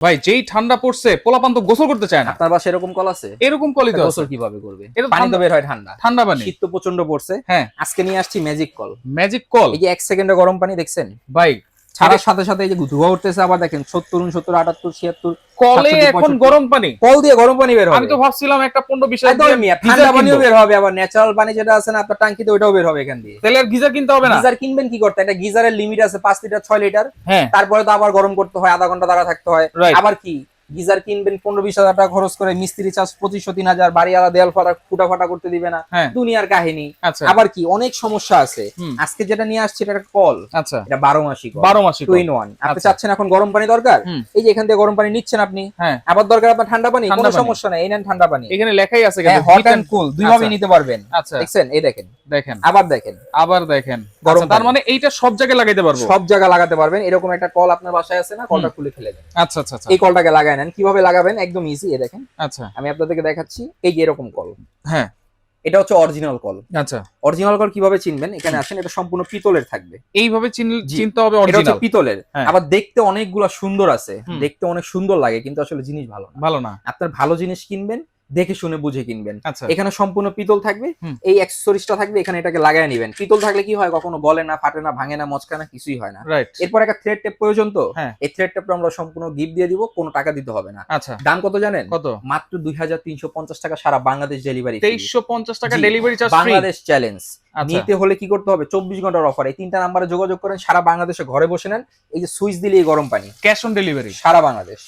ভাই যেই ঠান্ডা পড়ছে পোলাপান তো গোসল করতে চায় না। আপনার বাসায় এরকম কল আছে? এরকম কলই তো গোসল আছে। কিভাবে করবে? এটা পানি তো বের হয় ঠান্ডা। ঠান্ডা পানি। শীত তো প্রচন্ড পড়ছে। হ্যাঁ, আজকে নিয়ে আসছি ম্যাজিক কল। Magic call. এই যে 1 সেকেন্ডে গরম পানি দেখছেন? ভাই ছাড়ার সাথে সাথে এই যে ধোঁয়া উঠতেছে, আবার দেখেন 70 69 78 76 কলে 67, এখন 65 গরম পানি। কল দিয়ে গরম পানি বের হবে। আমি তো ভাবছিলাম একটা 15-20 হাজার একদম দিয়ে মিয়া, গিজার ঠান্ডা পানিও কিনবো। বের হবে, আবার ন্যাচারাল পানি যেটা আছে না আপনার ট্যাঙ্কিতে, ওইটাও বের হবে এখান দিয়ে। তাহলে আর গিজার কিনতে হবে না। গিজার কিনবেন কি করতে? একটা গিজারের লিমিট আছে 5 লিটার 6 লিটার। হ্যাঁ, তারপরে তো আবার গরম করতে হয়, আধা ঘন্টা দাঁড়া থাকতে হয়। Right. আবার কি গিজার কিনবেন 15-20 হাজার টাকা খরচ করে, মিস্ত্রি চার্জ 2500-3000, বাড়িওয়ালা দেয়াল ফুটা ফাটা করতে দিবে না, হ্যাঁ। দুনিয়ার কাহিনী। আচ্ছা। আবার কি অনেক সমস্যা আছে। হুম। আজকে যেটা নিয়ে আসছে এটা একটা কল, আচ্ছা। এটা 12 মাসি কল, 12 মাসি কল। 2 in 1। আপনি আচ্ছা। চাচ্ছেন এখন গরম পানি দরকার, হুম। এই যে এখান থেকে গরম পানি নিচ্ছেন আপনি। হ্যাঁ, আবার দরকার আপনার ঠান্ডা পানি, ঠান্ডা কোনো পানি। সমস্যা নাই, এই নেন ঠান্ডা পানি। এখানে লেখাই আছে হ্যাঁ, কিন্তু hot heat and- and cool দুই ভাবে আচ্ছা। নিতে পারবেন। আচ্ছা। দেখছেন? এই দেখেন, দেখেন, আবার দেখেন, আবার দেখেন গরম আচ্ছা, তার পানি। মানে এইটা সব জায়গায় লাগাইতে পারবো। সব জায়গায় লাগাতে পারবেন। এরকম একটা কল আপনার বাসায় আছে না, কলটা খুলে ফেলে দেন। আচ্ছা আচ্ছা আচ্ছা। এই কলটাকে লাগায় নেন। কিভাবে লাগাবেন? একদম ইজি। এই দেখেন, আচ্ছা। আমি আপনাদেরকে দেখাচ্ছি। এই যে এরকম কল, হ্যাঁ। এটা হচ্ছে অরিজিনাল কল। আচ্ছা। অরিজিনাল কল কিভাবে চিনবেন? এখানে আসেন, এটা সম্পূর্ণ পিতলের থাকবে। এইভাবে জি। চিনতে হবে এটা হচ্ছে অরিজিনাল। পিতলের। হ্যাঁ। আবার দেখতে অনেকগুলা সুন্দর আছে, হুম। দেখতে অনেক সুন্দর লাগে, কিন্তু আসলে জিনিস ভালো না। ভালো না। আপনার ভালো জিনিস কিনবেন, দেখে শুনে বুঝে কিনবেন। আচ্ছা। এখানে সম্পূর্ণ পিতল থাকবে। হুম। এই অ্যাক্সেসরিজটা থাকবে এখানে, এটাকে লাগায় নেবেন। পিতল থাকলে কি হয়? কখনো গলে না, ফাটে না, ভাঙে না, মচকা না, কিছুই হয় না। রাইট। এরপর একটা থ্রেড টেপ প্রয়োজন তো। হ্যাঁ। এই থ্রেড টেপটা আমরা সম্পূর্ণ গিফট দিয়ে দিব, কোনো টাকা দিতে হবে না। আচ্ছা। দাম কত জানেন? কত? মাত্র 2350 টাকা, সারা বাংলাদেশ ডেলিভারি। 2350 টাকা জি, delivery charge free. Bangladesh challenge. আচ্ছা। নিতে হলে কি করতে হবে? 24 ঘন্টার অফার। এই 3টা নাম্বারে যোগাযোগ করেন, সারা বাংলাদেশে ঘরে বসে নেন। এই যে সুইচ দিলেই গরম পানি, ক্যাশ অন ডেলিভারি। সারা বাংলাদেশ।